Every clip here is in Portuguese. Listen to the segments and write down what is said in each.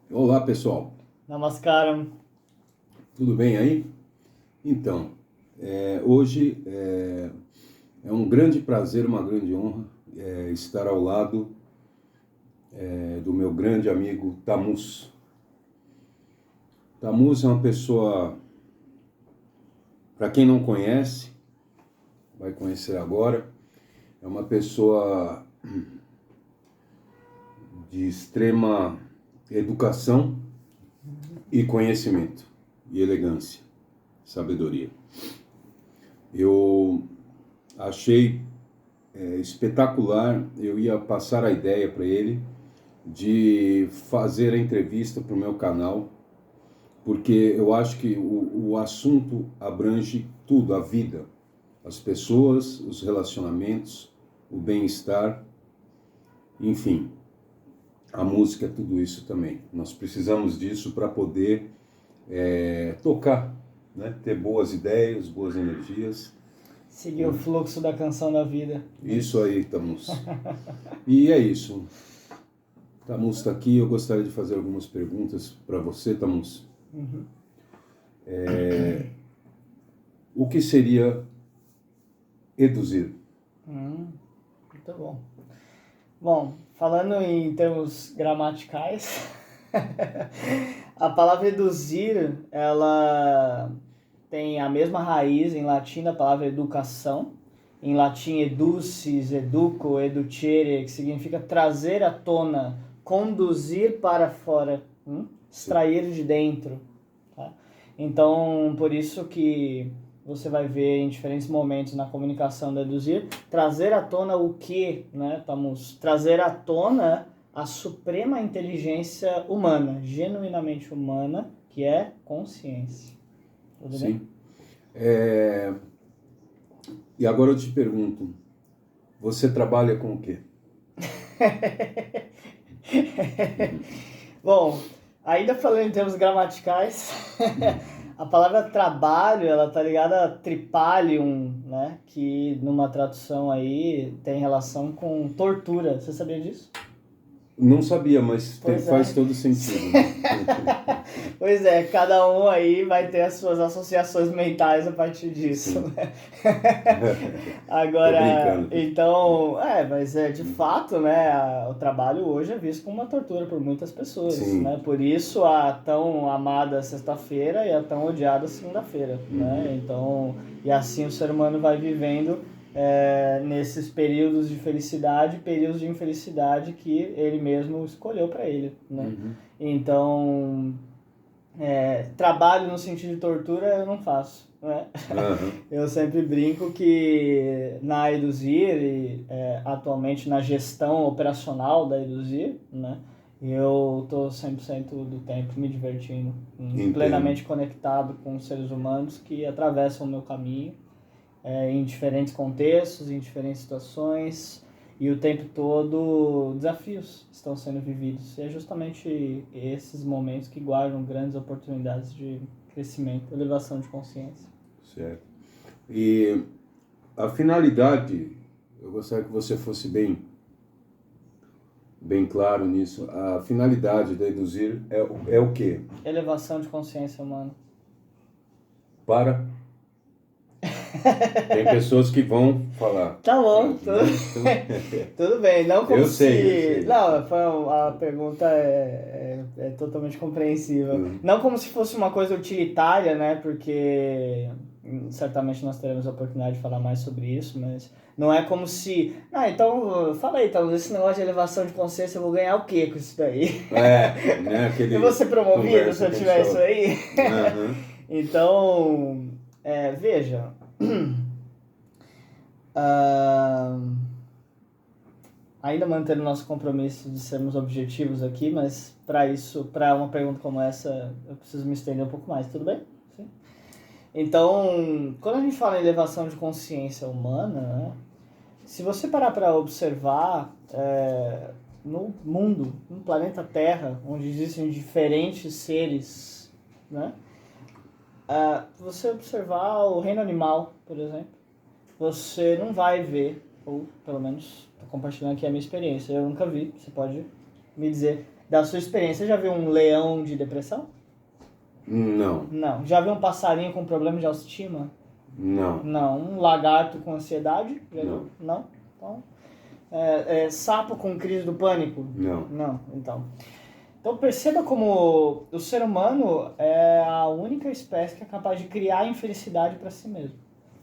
Olá, pessoal. Namaskaram. Tudo bem aí? Então, hoje é um grande prazer, uma grande honra estar ao lado do meu grande amigo Tamus. Tamus é uma pessoa, para quem não conhece, vai conhecer agora, é uma pessoa de extrema educação e conhecimento, e elegância, sabedoria. Eu achei espetacular, eu ia passar a ideia para ele de fazer a entrevista para o meu canal, porque eu acho que o assunto abrange tudo, a vida, as pessoas, os relacionamentos, o bem-estar, enfim, a música é tudo isso também. Nós precisamos disso para poder tocar, né? Ter boas ideias, boas energias. Seguir o fluxo da canção da vida. Isso aí, Tamus. E é isso. Tamus está aqui, eu gostaria de fazer algumas perguntas para você, Tamus. Uhum. O que seria eduzir? Muito bom. Bom, falando em termos gramaticais, a palavra eduzir, ela tem a mesma raiz em latim da palavra educação. Em latim, educis, educo, educere, que significa trazer à tona, conduzir para fora, extrair de dentro. Tá? Então, por isso que você vai ver em diferentes momentos na comunicação do eduzir, trazer à tona o que, né? Vamos trazer à tona a suprema inteligência humana, genuinamente humana, que é consciência. Tudo Sim. bem? E agora eu te pergunto, você trabalha com o quê? Bom, ainda falando em termos gramaticais, a palavra trabalho, ela tá ligada a tripalium, né? Que numa tradução aí tem relação com tortura. Você sabia disso? Não sabia, mas faz todo sentido. Né? Pois é, cada um aí vai ter as suas associações mentais a partir disso, né? Agora, então, mas de fato, né, o trabalho hoje é visto como uma tortura por muitas pessoas, Sim. né? Por isso a tão amada sexta-feira e a tão odiada segunda-feira, né? Então, e assim o ser humano vai vivendo nesses períodos de felicidade, períodos de infelicidade que ele mesmo escolheu para ele, né? Então, trabalho no sentido de tortura eu não faço, né? Eu sempre brinco que na Eduzir e atualmente na gestão operacional da Eduzir, né? Eu estou 100% do tempo me divertindo, plenamente conectado com os seres humanos que atravessam o meu caminho em diferentes contextos, em diferentes situações, e o tempo todo desafios estão sendo vividos. E é justamente esses momentos que guardam grandes oportunidades de crescimento, elevação de consciência. Certo. E a finalidade, eu gostaria que você fosse bem claro nisso. A finalidade da Eduzir é o quê? Elevação de consciência humana. Para... Tem pessoas que vão falar. Tá bom, tudo bem. Não como eu sei. Não, a pergunta é totalmente compreensível. Não como se fosse uma coisa utilitária, né? Porque certamente nós teremos a oportunidade de falar mais sobre isso, mas não é como se... então, fala aí, então, esse negócio de elevação de consciência, eu vou ganhar o quê com isso daí? Né? Eu vou ser promovido se eu tiver isso aí? Então, veja... ainda mantendo nosso compromisso de sermos objetivos aqui, mas para uma pergunta como essa, eu preciso me estender um pouco mais, tudo bem? Sim. Então, quando a gente fala em elevação de consciência humana, né, se você parar para observar no mundo, no planeta Terra, onde existem diferentes seres, né, você observar o reino animal, por exemplo, você não vai ver, ou pelo menos estou compartilhando aqui a minha experiência, eu nunca vi, você pode me dizer, Da sua experiência, já viu um leão de depressão? Não, Não. Já viu um passarinho com problema de autoestima? não, Não. Um lagarto com ansiedade? Já Não. viu? Não? Então, sapo com crise do pânico? não. Não. Então perceba como o ser humano é a única espécie que é capaz de criar infelicidade para si mesmo.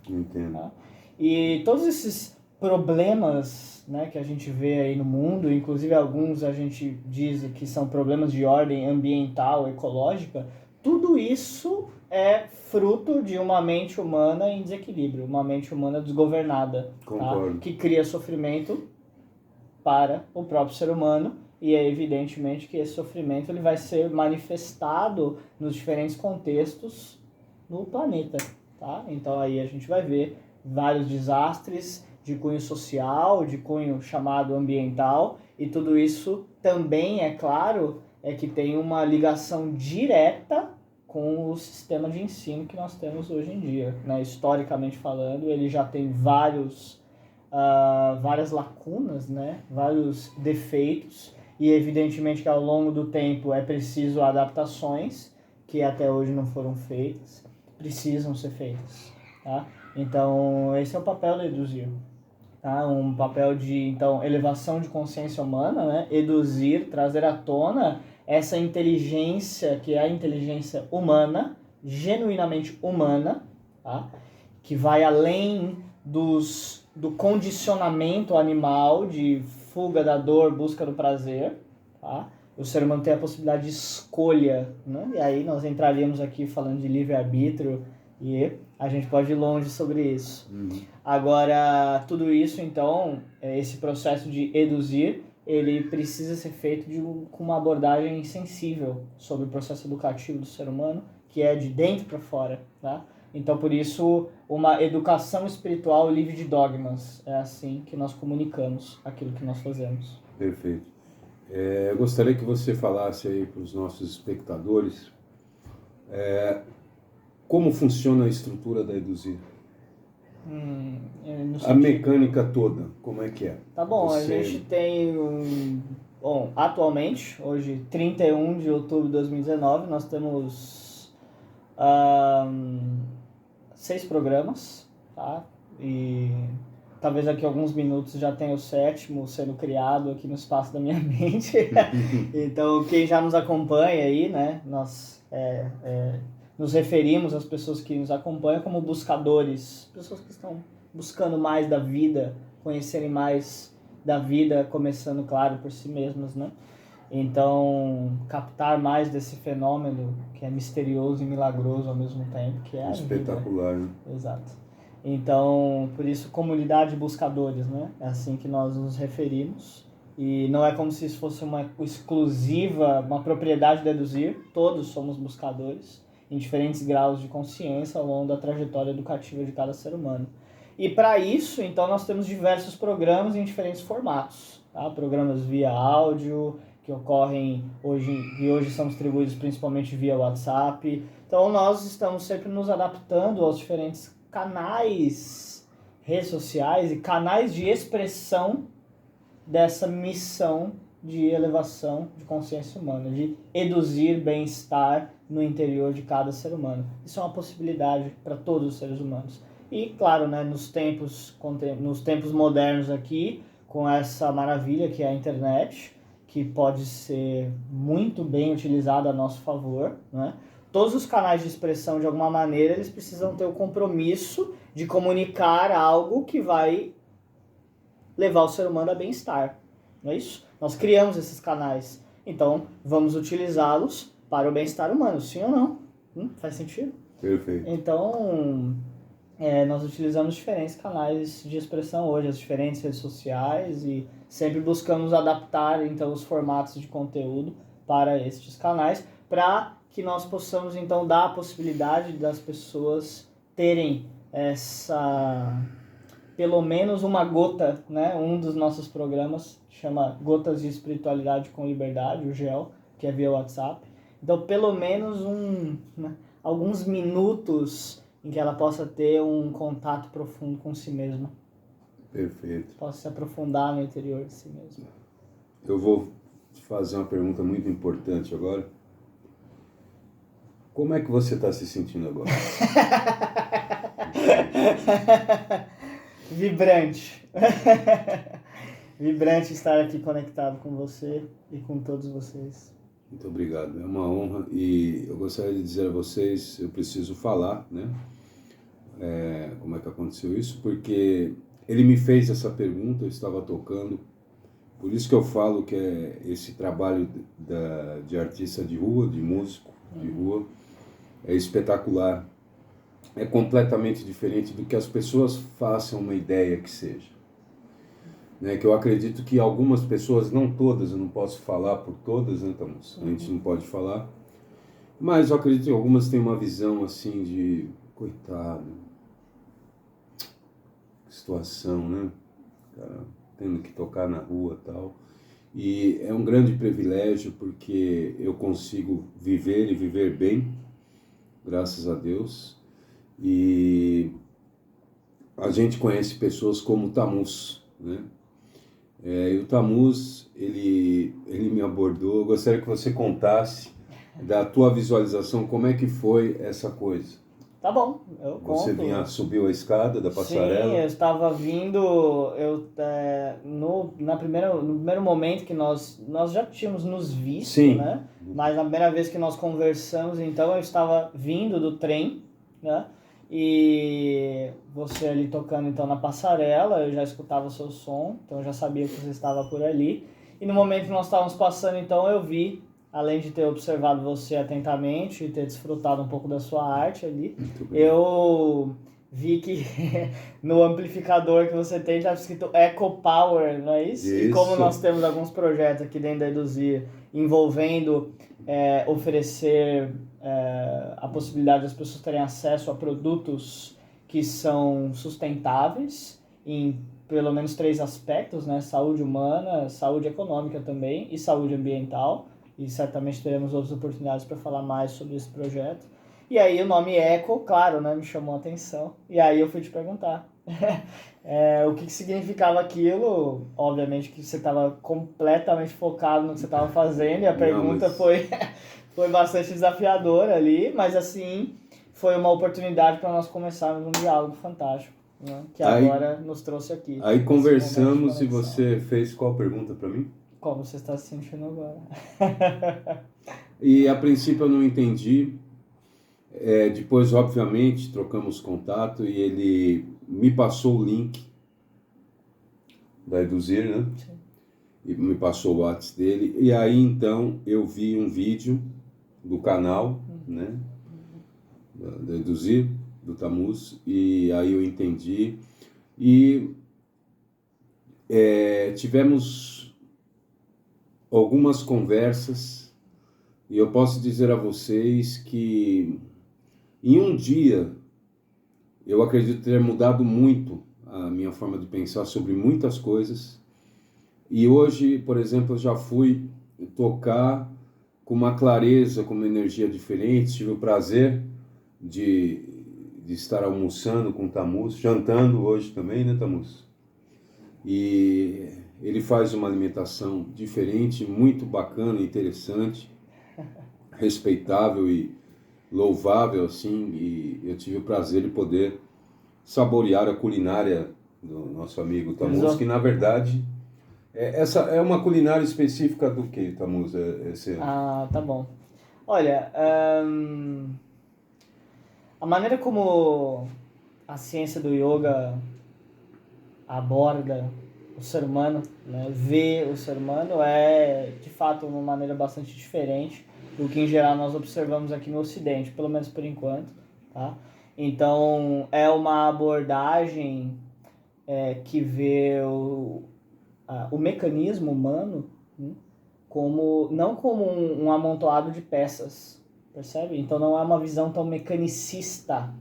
Entendo. Tá? E todos esses problemas, né, que a gente vê aí no mundo, inclusive alguns a gente diz que são problemas de ordem ambiental, ecológica, tudo isso é fruto de uma mente humana em desequilíbrio, uma mente humana desgovernada, Concordo. tá? Que cria sofrimento para o próprio ser humano, e é evidentemente que esse sofrimento ele vai ser manifestado nos diferentes contextos no planeta. Tá? Então aí a gente vai ver vários desastres de cunho social, de cunho chamado ambiental, e tudo isso também, é claro, é que tem uma ligação direta com o sistema de ensino que nós temos hoje em dia. Né? Historicamente falando, ele já tem várias lacunas, né? Vários defeitos, e evidentemente que ao longo do tempo é preciso adaptações que até hoje não foram feitas, precisam ser feitas. Tá? Então, esse é o papel do Eduzir. Tá? Um papel de então, elevação de consciência humana, né? Eduzir, trazer à tona essa inteligência que é a inteligência humana, genuinamente humana, tá? Que vai além do condicionamento animal de fuga da dor, busca do prazer. Tá? O ser humano tem a possibilidade de escolha, né? E aí nós entraríamos aqui falando de livre-arbítrio e a gente pode ir longe sobre isso. Agora, tudo isso, então, esse processo de eduzir, ele precisa ser feito com uma abordagem sensível sobre o processo educativo do ser humano, que é de dentro para fora, tá? Então, por isso, uma educação espiritual livre de dogmas. É assim que nós comunicamos aquilo que nós fazemos. Perfeito. Eu gostaria que você falasse aí para os nossos espectadores como funciona a estrutura da Eduzir. A mecânica toda, como é que é? Tá bom, a gente tem atualmente, hoje 31 de outubro de 2019, nós temos 6 programas, tá? E talvez daqui a alguns minutos já tenha o 7º sendo criado aqui no espaço da minha mente. Então, quem já nos acompanha aí, né? Nós nos referimos às pessoas que nos acompanham como buscadores, pessoas que estão buscando mais da vida, conhecerem mais da vida, começando, claro, por si mesmas, né? Então, captar mais desse fenômeno que é misterioso e milagroso ao mesmo tempo, que é a vida. Espetacular, né? Exato. Então, por isso, comunidade de buscadores, né? É assim que nós nos referimos. E não é como se isso fosse uma exclusiva, uma propriedade de Eduzir. Todos somos buscadores, em diferentes graus de consciência ao longo da trajetória educativa de cada ser humano. E para isso, então, nós temos diversos programas em diferentes formatos. Tá? Programas via áudio, que ocorrem hoje, e hoje são distribuídos principalmente via WhatsApp. Então, nós estamos sempre nos adaptando aos diferentes canais, redes sociais e canais de expressão dessa missão de elevação de consciência humana, de eduzir bem-estar no interior de cada ser humano. Isso é uma possibilidade para todos os seres humanos. E, claro, né, nos tempos modernos aqui, com essa maravilha que é a internet, que pode ser muito bem utilizada a nosso favor, né? Todos os canais de expressão, de alguma maneira, eles precisam ter o compromisso de comunicar algo que vai levar o ser humano a bem-estar, não é isso? Nós criamos esses canais, então vamos utilizá-los para o bem-estar humano, sim ou não? Faz sentido? Perfeito. Então, nós utilizamos diferentes canais de expressão hoje, as diferentes redes sociais, e sempre buscamos adaptar então os formatos de conteúdo para estes canais, para que nós possamos então dar a possibilidade das pessoas terem pelo menos uma gota, né? Um dos nossos programas chama Gotas de Espiritualidade com Liberdade, o GEL, que é via WhatsApp. Então, pelo menos alguns minutos em que ela possa ter um contato profundo com si mesma. Perfeito. Possa se aprofundar no interior de si mesma. Eu vou te fazer uma pergunta muito importante agora. Como é que você está se sentindo agora? Vibrante. Vibrante estar aqui conectado com você e com todos vocês. Muito obrigado, é uma honra e eu gostaria de dizer a vocês, eu preciso falar, né? Como é que aconteceu isso, porque ele me fez essa pergunta, eu estava tocando, por isso que eu falo que esse trabalho de artista de rua, de músico de rua, é espetacular, é completamente diferente do que as pessoas façam uma ideia que seja. Né, que eu acredito que algumas pessoas, não todas, eu não posso falar por todas, né, então, a gente não pode falar, mas eu acredito que algumas têm uma visão assim de, coitado, que situação, né, cara, tendo que tocar na rua e tal, e é um grande privilégio porque eu consigo viver e viver bem, graças a Deus, e a gente conhece pessoas como o Tamus, né? E o Tamus, ele me abordou, eu gostaria que você contasse da tua visualização, como é que foi essa coisa. Tá bom, eu conto. Você subiu a escada da passarela? Sim, eu estava vindo, no primeiro momento que nós já tínhamos nos visto, Sim. Né? Mas na primeira vez que nós conversamos, então eu estava vindo do trem, né? E você ali tocando então na passarela, eu já escutava o seu som, então eu já sabia que você estava por ali. E no momento que nós estávamos passando, então eu vi, além de ter observado você atentamente e ter desfrutado um pouco da sua arte ali, eu vi que no amplificador que você tem estava escrito Eco Power, não é isso? E como nós temos alguns projetos aqui dentro da Eduzir envolvendo oferecer a possibilidade das pessoas terem acesso a produtos que são sustentáveis em pelo menos 3 aspectos, né? Saúde humana, saúde econômica também e saúde ambiental. E certamente teremos outras oportunidades para falar mais sobre esse projeto. E aí o nome Eco, claro, né, me chamou a atenção. E aí eu fui te perguntar o que significava aquilo. Obviamente que você estava completamente focado no que você estava fazendo e a pergunta foi bastante desafiadora ali, mas assim, foi uma oportunidade para nós começarmos um diálogo fantástico, né, que agora nos trouxe aqui. Aí conversamos e você fez qual pergunta para mim? Como você está se sentindo agora? E a princípio eu não entendi. Depois, obviamente, trocamos contato e ele me passou o link da Eduzir, né? Sim. E me passou o WhatsApp dele. E aí, então, eu vi um vídeo do canal, né? Da Eduzir, do Tamus. E aí eu entendi. E tivemos algumas conversas. E eu posso dizer a vocês que em um dia eu acredito ter mudado muito a minha forma de pensar sobre muitas coisas. E hoje, por exemplo, eu já fui tocar com uma clareza, com uma energia diferente. Tive o prazer de estar almoçando com o Tamus, jantando hoje também, né, Tamus? E ele faz uma alimentação diferente, muito bacana, interessante, respeitável e louvável, assim, e eu tive o prazer de poder saborear a culinária do nosso amigo Tamus, que na verdade essa é uma culinária específica do que, Tamus? Ah, tá bom. Olha, a maneira como a ciência do yoga aborda o ser humano, né, vê o ser humano, é de fato uma maneira bastante diferente do que em geral nós observamos aqui no Ocidente, pelo menos por enquanto, tá? Então é uma abordagem que vê o mecanismo humano, né, não como um amontoado de peças, percebe? Então não é uma visão tão mecanicista,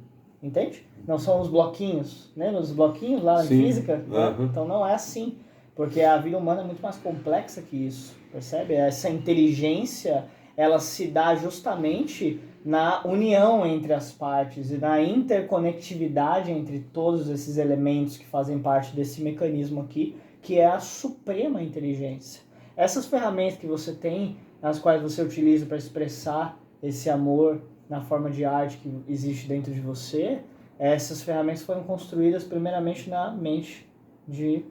entende? Não são os bloquinhos, né? Os bloquinhos lá na física, né? Então não é assim, porque a vida humana é muito mais complexa que isso, percebe? Essa inteligência, ela se dá justamente na união entre as partes e na interconectividade entre todos esses elementos que fazem parte desse mecanismo aqui, que é a suprema inteligência. essas ferramentas que você tem, nas quais você utiliza para expressar esse amor na forma de arte que existe dentro de você, essas ferramentas foram construídas primeiramente na mente de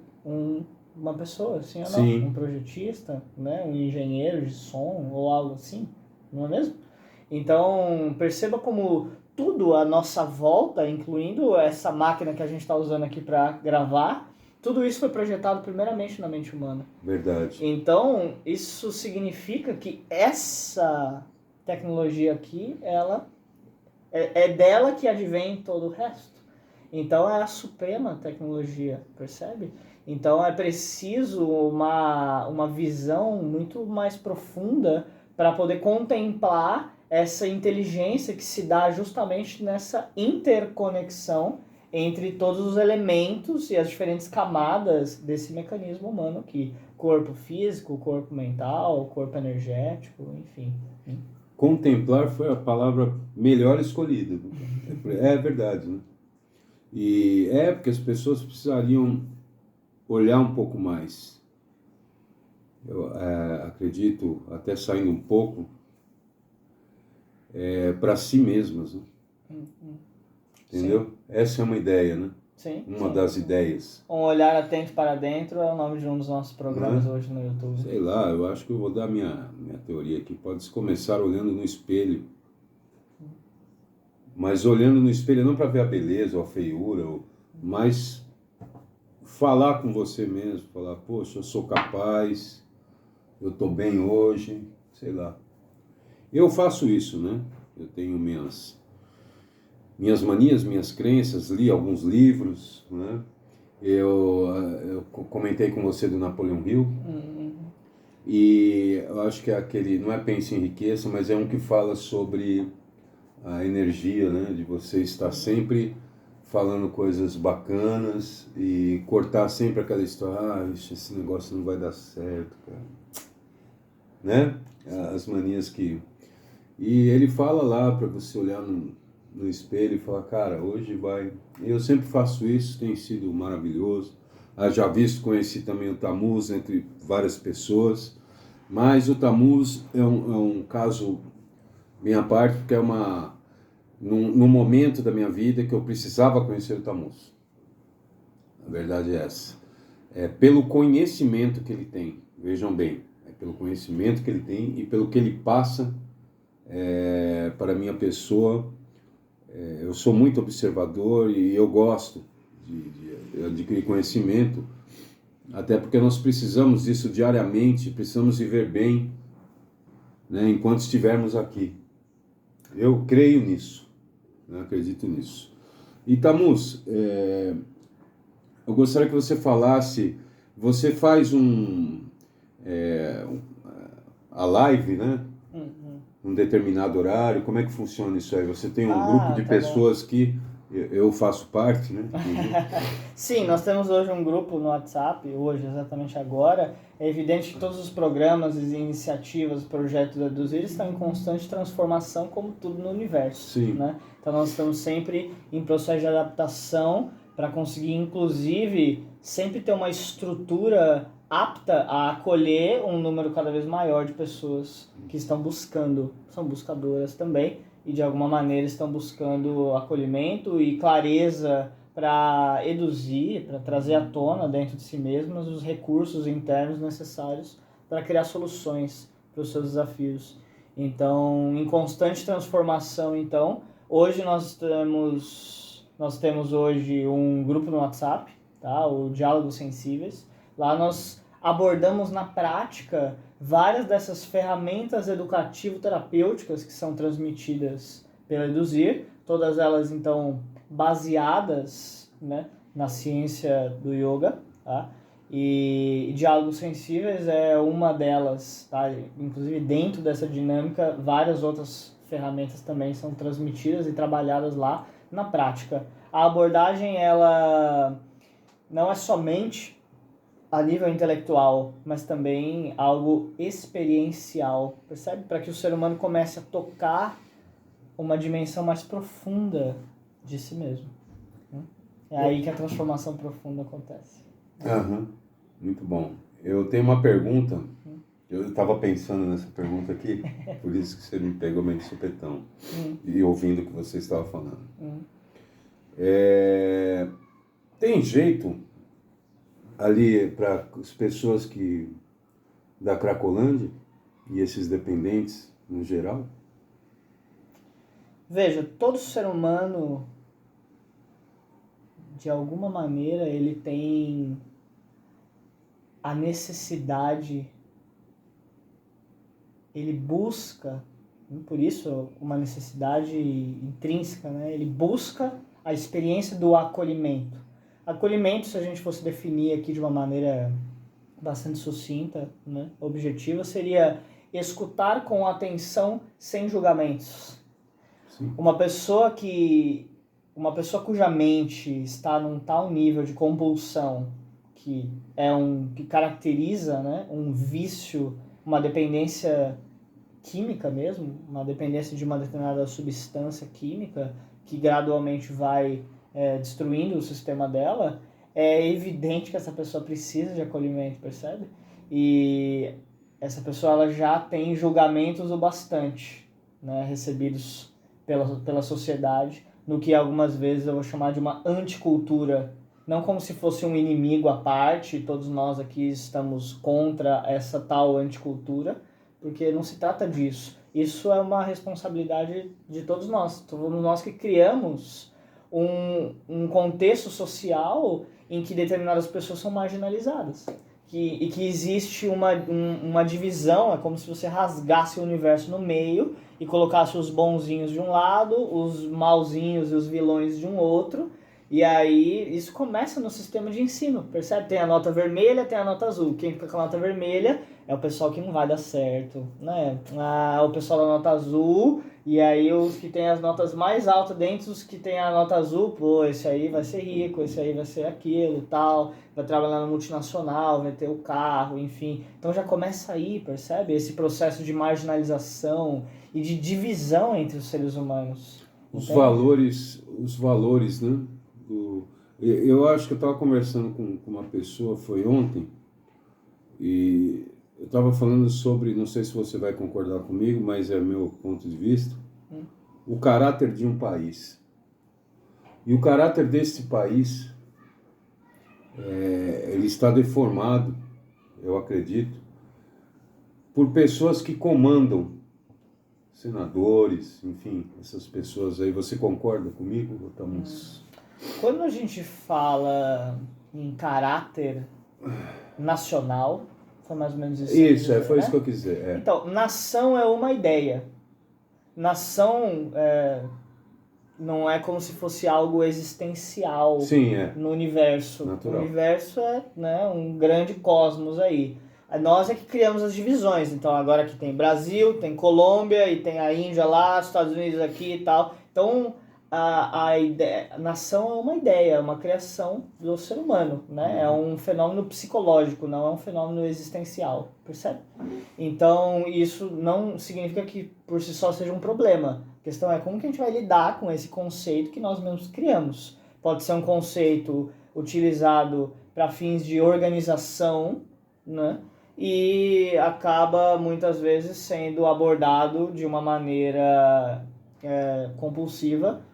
uma pessoa, assim ou não? Sim. Um projetista, né? Um engenheiro de som ou algo assim, não é mesmo? Então, perceba como tudo à nossa volta, incluindo essa máquina que a gente está usando aqui para gravar, tudo isso foi projetado primeiramente na mente humana. Verdade. Então, isso significa que essa tecnologia aqui, ela é dela que advém todo o resto. Então, é a suprema tecnologia, percebe? Então, é preciso uma visão muito mais profunda para poder contemplar essa inteligência que se dá justamente nessa interconexão entre todos os elementos e as diferentes camadas desse mecanismo humano aqui. Corpo físico, corpo mental, corpo energético, enfim. Contemplar foi a palavra melhor escolhida. É verdade, né? E é porque as pessoas precisariam olhar um pouco mais. Eu acredito, até saindo um pouco, para si mesmas, né? Entendeu? Sim. Essa é uma ideia, né? Sim. Uma das ideias. Um olhar atento para dentro é o nome de um dos nossos programas hoje no YouTube. Sei lá, eu acho que eu vou dar minha teoria aqui. Pode-se começar olhando no espelho. Mas olhando no espelho não para ver a beleza ou a feiura, mas falar com você mesmo. Falar, poxa, eu sou capaz, eu estou bem hoje, sei lá. Eu faço isso, né? Eu tenho minhas manias, minhas crenças, li alguns livros, né? Eu comentei com você do Napoleão Hill, e eu acho que é aquele, não é Pense em Riqueza, mas é um que fala sobre a energia, né? De você estar sempre falando coisas bacanas e cortar sempre aquela história, esse negócio não vai dar certo, cara. Né? As manias que... E ele fala lá para você olhar no espelho e falar, cara, hoje vai... Eu sempre faço isso, tem sido maravilhoso. Já visto, conheci também o Tammuz entre várias pessoas, mas o Tammuz é um caso bem à parte, porque é num momento da minha vida que eu precisava conhecer o Tammuz. A verdade é essa. É pelo conhecimento que ele tem, vejam bem, é pelo conhecimento que ele tem e pelo que ele passa para a minha pessoa. Eu sou muito observador e eu gosto de adquirir conhecimento, até porque nós precisamos disso diariamente, precisamos viver bem, né, enquanto estivermos aqui. Eu creio nisso, né, acredito nisso. E Tammuz, eu gostaria que você falasse, você faz a live, né? Um determinado horário, como é que funciona isso aí? Você tem um grupo de pessoas que eu faço parte, né? Sim, nós temos hoje um grupo no WhatsApp, hoje, exatamente agora. É evidente que todos os programas, as iniciativas, projetos da Eduzir estão em constante transformação, como tudo no universo. Sim. Né? Então nós estamos sempre em processo de adaptação para conseguir, inclusive, sempre ter uma estrutura apta a acolher um número cada vez maior de pessoas que estão buscando, são buscadoras também, e de alguma maneira estão buscando acolhimento e clareza para eduzir, para trazer à tona dentro de si mesmas os recursos internos necessários para criar soluções para os seus desafios. Então, em constante transformação, então, hoje nós temos hoje um grupo no WhatsApp, tá? O Diálogos Sensíveis. Lá nós abordamos na prática várias dessas ferramentas educativo-terapêuticas que são transmitidas pela Eduzir, todas elas então baseadas, né, na ciência do yoga, tá? E Diálogos Sensíveis é uma delas, tá? Inclusive dentro dessa dinâmica várias outras ferramentas também são transmitidas e trabalhadas lá na prática. A abordagem ela não é somente a nível intelectual, mas também algo experiencial, percebe? Para que o ser humano comece a tocar uma dimensão mais profunda de si mesmo. É aí que a transformação profunda acontece. Muito bom. Eu tenho uma pergunta Eu estava pensando nessa pergunta aqui, por isso que você me pegou meio de supetão, e ouvindo o que você estava falando. Tem jeito ali para as pessoas da Cracolândia e esses dependentes no geral? Veja, todo ser humano, de alguma maneira, ele tem a necessidade, ele busca, por isso uma necessidade intrínseca, né? Ele busca a experiência do acolhimento. Acolhimento, se a gente fosse definir aqui de uma maneira bastante sucinta, né, objetiva, seria escutar com atenção sem julgamentos. Sim. Uma pessoa cuja mente está num tal nível de compulsão que caracteriza, né, um vício, uma dependência química mesmo, uma dependência de uma determinada substância química que gradualmente vai destruindo o sistema dela, é evidente que essa pessoa precisa de acolhimento, percebe? E essa pessoa ela já tem julgamentos o bastante, né, recebidos pela sociedade, no que algumas vezes eu vou chamar de uma anticultura, não como se fosse um inimigo à parte, todos nós aqui estamos contra essa tal anticultura, porque não se trata disso. Isso é uma responsabilidade de todos nós. Todos nós que criamos um contexto social em que determinadas pessoas são marginalizadas. E que existe uma divisão, é como se você rasgasse o universo no meio e colocasse os bonzinhos de um lado, os mauzinhos e os vilões de um outro. E aí isso começa no sistema de ensino, percebe? Tem a nota vermelha, tem a nota azul. Quem fica com a nota vermelha é o pessoal que não vai dar certo, né? O pessoal da nota azul, e aí os que tem as notas mais altas dentre os que tem a nota azul, pô, esse aí vai ser rico, esse aí vai ser aquilo, tal, vai trabalhar na multinacional, vai ter o carro, enfim. Então já começa aí, percebe? Esse processo de marginalização e de divisão entre os seres humanos. Os valores, né? Eu acho que eu estava conversando com uma pessoa, foi ontem, e eu estava falando sobre, não sei se você vai concordar comigo, mas é meu ponto de vista, o caráter de um país. E o caráter desse país, ele está deformado, eu acredito, por pessoas que comandam, senadores, enfim, essas pessoas aí. Você concorda comigo? Estamos... Quando a gente fala em caráter nacional, foi mais ou menos isso. Isso, foi né? isso que eu quis dizer. Então, nação é uma ideia. Nação não é como se fosse algo existencial. Sim, no universo. Natural. O universo é, né, um grande cosmos aí. Nós é que criamos as divisões. Então, agora aqui tem Brasil, tem Colômbia e tem a Índia lá, Estados Unidos aqui e tal. Então, a nação é uma ideia, é uma criação do ser humano, né? É um fenômeno psicológico, não é um fenômeno existencial, percebe? Então, isso não significa que por si só seja um problema. A questão é como que a gente vai lidar com esse conceito que nós mesmos criamos. Pode ser um conceito utilizado para fins de organização, né? E acaba muitas vezes sendo abordado de uma maneira compulsiva,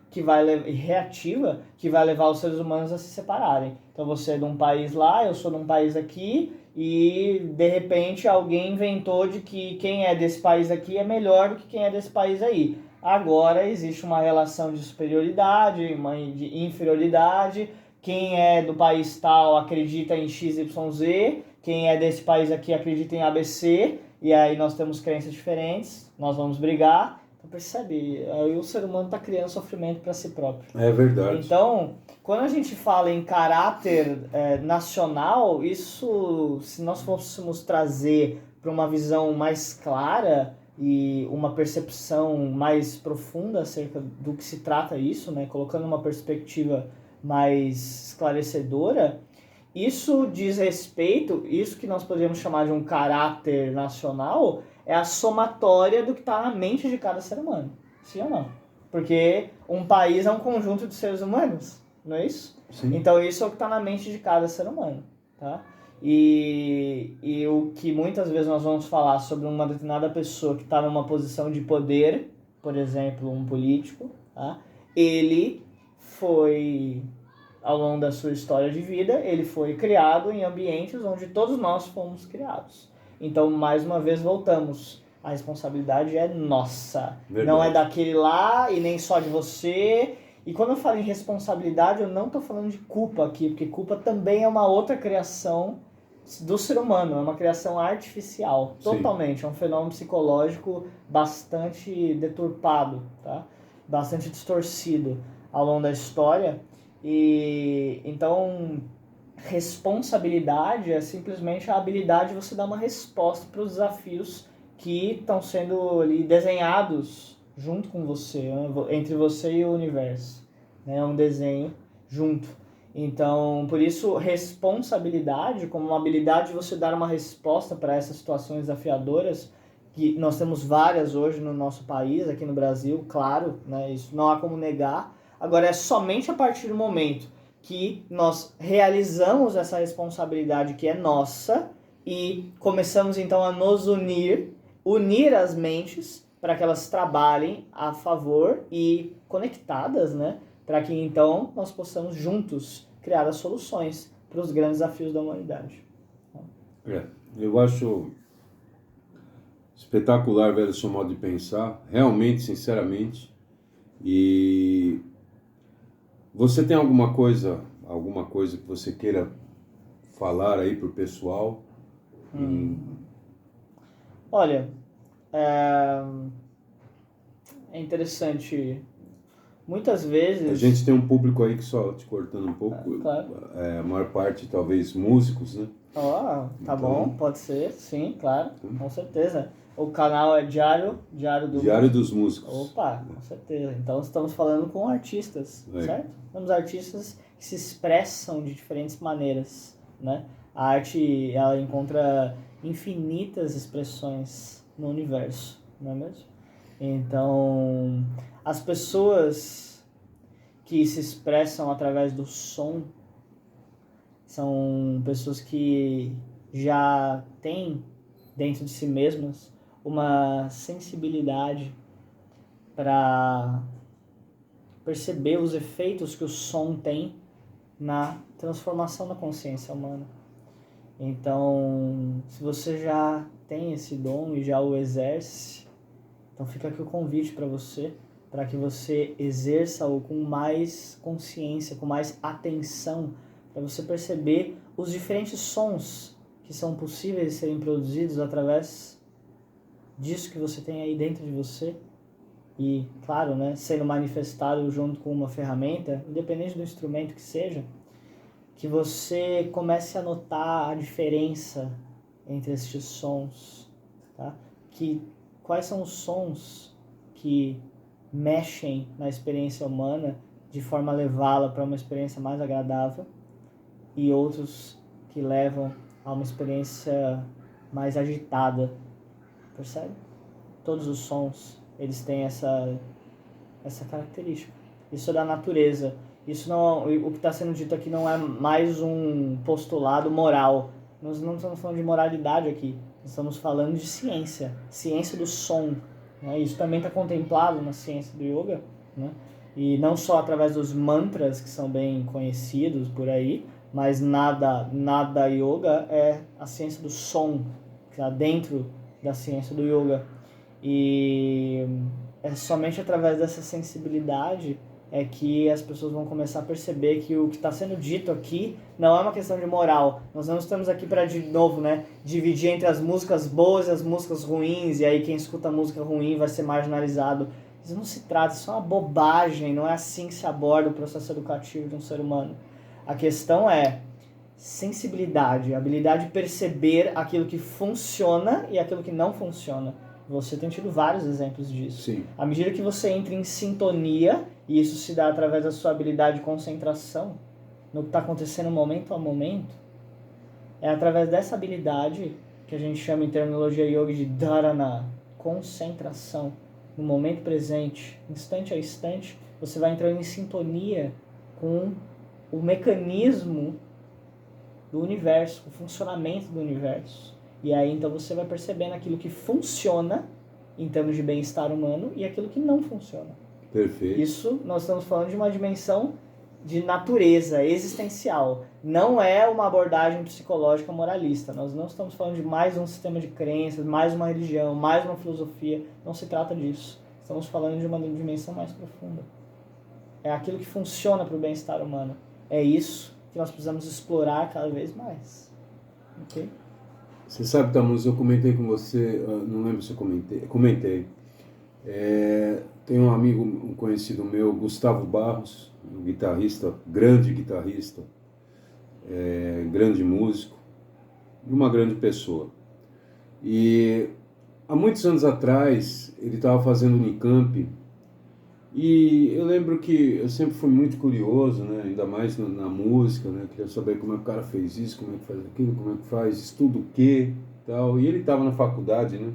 reativa, que vai levar os seres humanos a se separarem. Então você é de um país lá, eu sou de um país aqui, e de repente alguém inventou de que quem é desse país aqui é melhor do que quem é desse país aí. Agora existe uma relação de superioridade, de inferioridade. Quem é do país tal acredita em XYZ, quem é desse país aqui acredita em ABC, e aí nós temos crenças diferentes, nós vamos brigar. Então percebe, aí o ser humano está criando sofrimento para si próprio. É verdade. Então, quando a gente fala em caráter nacional, isso, se nós fôssemos trazer para uma visão mais clara e uma percepção mais profunda acerca do que se trata isso, né, colocando uma perspectiva mais esclarecedora, isso diz respeito, isso que nós poderíamos chamar de um caráter nacional, é a somatória do que está na mente de cada ser humano. Sim ou não? Porque um país é um conjunto de seres humanos, não é isso? Sim. Então isso é o que está na mente de cada ser humano. Tá? E o que muitas vezes nós vamos falar sobre uma determinada pessoa que está numa posição de poder, por exemplo, um político, tá? Ele foi, ao longo da sua história de vida, ele foi criado em ambientes onde todos nós fomos criados. Então, mais uma vez, voltamos. A responsabilidade é nossa. Verdade. Não é daquele lá e nem só de você. E quando eu falo em responsabilidade, eu não estou falando de culpa aqui, porque culpa também é uma outra criação do ser humano, é uma criação artificial, totalmente, é um fenômeno psicológico bastante deturpado, tá? Bastante distorcido ao longo da história. E então, responsabilidade é simplesmente a habilidade de você dar uma resposta para os desafios que estão sendo ali desenhados junto com você, entre você e o universo, né? É um desenho junto. Então, por isso, responsabilidade como uma habilidade de você dar uma resposta para essas situações desafiadoras, que nós temos várias hoje no nosso país, aqui no Brasil, claro, né? Isso não há como negar. Agora, é somente a partir do momento que nós realizamos essa responsabilidade que é nossa e começamos, então, a nos unir as mentes para que elas trabalhem a favor e conectadas, né? Para que, então, nós possamos juntos criar as soluções para os grandes desafios da humanidade. Eu acho espetacular, velho, o seu modo de pensar, realmente, sinceramente. E você tem alguma coisa que você queira falar aí pro pessoal? Olha, é interessante. Muitas vezes... A gente tem um público aí que, só te cortando um pouco, claro. A maior parte talvez músicos, né? Tá Então, bom, pode ser, sim, claro, com certeza. O canal é Diário dos Músicos. Opa, com certeza. Então estamos falando com artistas, certo? Temos artistas que se expressam de diferentes maneiras, né? A arte, ela encontra infinitas expressões no universo, não é mesmo? Então, as pessoas que se expressam através do som são pessoas que já têm dentro de si mesmas uma sensibilidade para perceber os efeitos que o som tem na transformação da consciência humana. Então, se você já tem esse dom e já o exerce, então fica aqui o convite para você, para que você exerça-o com mais consciência, com mais atenção, para você perceber os diferentes sons que são possíveis de serem produzidos através disso que você tem aí dentro de você. E, claro, né, sendo manifestado junto com uma ferramenta, independente do instrumento que seja, que você comece a notar a diferença entre estes sons, tá? Quais são os sons que mexem na experiência humana de forma a levá-la para uma experiência mais agradável e outros que levam a uma experiência mais agitada, percebe? Todos os sons, eles têm essa característica. Isso é da natureza. Isso não, o que está sendo dito aqui não é mais um postulado moral. Nós não estamos falando de moralidade aqui. Nós estamos falando de ciência. Ciência do som. Né? Isso também está contemplado na ciência do yoga. Né? E não só através dos mantras, que são bem conhecidos por aí, mas nada yoga é a ciência do som, que está dentro da ciência do yoga. E é somente através dessa sensibilidade é que as pessoas vão começar a perceber que o que está sendo dito aqui não é uma questão de moral. Nós não estamos aqui para, de novo, né, dividir entre as músicas boas e as músicas ruins, e aí quem escuta música ruim vai ser marginalizado. Isso não se trata, isso é uma bobagem, não é assim que se aborda o processo educativo de um ser humano. A questão é sensibilidade, a habilidade de perceber aquilo que funciona e aquilo que não funciona. Você tem tido vários exemplos disso. Sim. À medida que você entra em sintonia, e isso se dá através da sua habilidade de concentração, no que está acontecendo momento a momento, é através dessa habilidade, que a gente chama em terminologia yoga de dharana, concentração, no momento presente, instante a instante, você vai entrando em sintonia com o mecanismo do universo, o funcionamento do universo. E aí então você vai percebendo aquilo que funciona em termos de bem-estar humano e aquilo que não funciona. Perfeito. Isso nós estamos falando de uma dimensão de natureza existencial. Não é uma abordagem psicológica moralista. Nós não estamos falando de mais um sistema de crenças, mais uma religião, mais uma filosofia. Não se trata disso. Estamos falando de uma dimensão mais profunda. É aquilo que funciona para o bem-estar humano. É isso que nós precisamos explorar cada vez mais. Ok? Você sabe, Tamus, eu comentei com você, não lembro se eu comentei. Tem um amigo, um conhecido meu, Gustavo Barros, um guitarrista, grande músico, e uma grande pessoa. E há muitos anos atrás, ele estava fazendo Unicamp, e eu lembro que eu sempre fui muito curioso, né, ainda mais na música, né, queria saber como é que o cara fez isso, como é que faz aquilo, como é que faz, estuda o quê, tal. E ele estava na faculdade, né.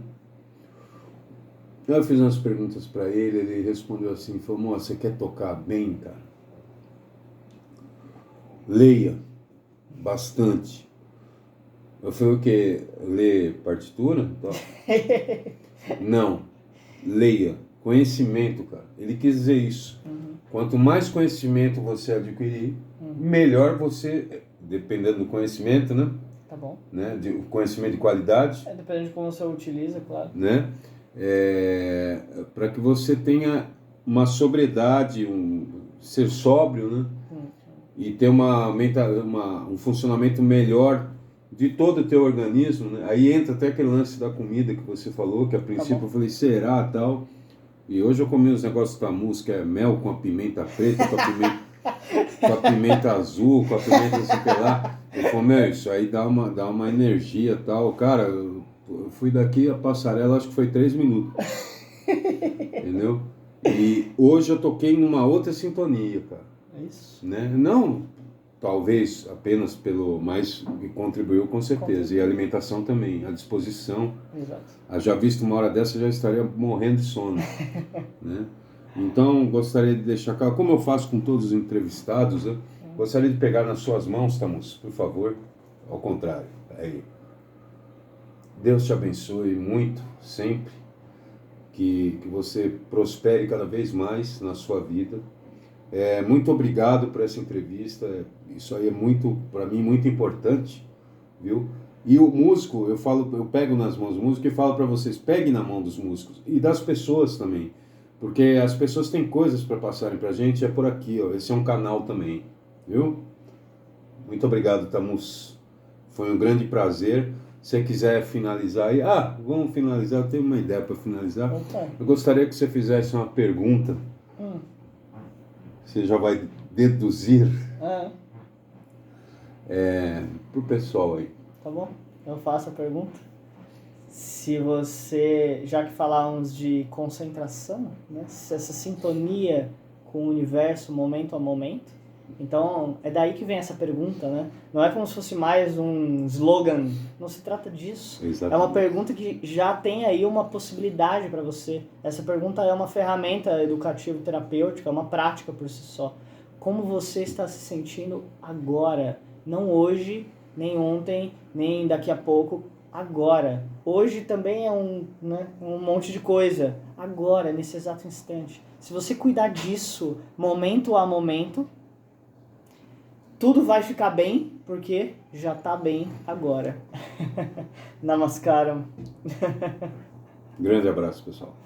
Eu fiz umas perguntas para ele respondeu assim, falou, moça, você quer tocar bem, cara? Leia bastante. Eu falei, o quê? Ler partitura? Não, leia. Conhecimento, cara. Ele quis dizer isso. Quanto mais conhecimento você adquirir, melhor você, dependendo do conhecimento, né? Tá bom. Né? O conhecimento de qualidade. Dependendo de como você utiliza, claro. Né? Para que você tenha uma sobriedade, ser sóbrio, né? E ter um funcionamento melhor de todo o teu organismo, né? Aí entra até aquele lance da comida que você falou, que a princípio eu falei, será, tal. E hoje eu comi uns negócios da música, mel com a pimenta preta, com a pimenta azul, com a pimenta assim que lá. Eu falei, meu, isso aí dá uma energia, tal. Cara, eu fui daqui a passarela, acho que foi 3 minutos. Entendeu? E hoje eu toquei numa outra sintonia, cara. É isso. Né? Não, talvez apenas mas que contribuiu com certeza. E a alimentação também, a disposição. Exato. Já visto uma hora dessa, já estaria morrendo de sono. Né? Então, gostaria de deixar claro, como eu faço com todos os entrevistados, né? Gostaria de pegar nas suas mãos, Tamus, por favor. Ao contrário. Aí. Deus te abençoe muito, sempre. Que você prospere cada vez mais na sua vida. Muito obrigado por essa entrevista. Isso aí é muito, para mim, muito importante, viu? E o músico, eu pego nas mãos do músico e falo para vocês, peguem na mão dos músicos e das pessoas também, porque as pessoas têm coisas para passarem para a gente, é por aqui, ó. Esse é um canal também, viu? Muito obrigado, Tamus. Foi um grande prazer. Se você quiser finalizar aí, vamos finalizar, eu tenho uma ideia para finalizar. Opa. Eu gostaria que você fizesse uma pergunta. Você já vai deduzir pro pessoal aí. Tá bom? Eu faço a pergunta. Se você, já que falávamos de concentração, né? Se essa sintonia com o universo, momento a momento, então é daí que vem essa pergunta, né? Não é como se fosse mais um slogan, não se trata disso. Exatamente. É uma pergunta que já tem aí uma possibilidade para você. Essa pergunta é uma ferramenta educativo-terapêutica, é uma prática por si só. Como você está se sentindo agora? Não hoje, nem ontem, nem daqui a pouco, agora. Hoje também é um monte de coisa. Agora, nesse exato instante. Se você cuidar disso, momento a momento, tudo vai ficar bem, porque já está bem agora. Namaskaram. Grande abraço, pessoal.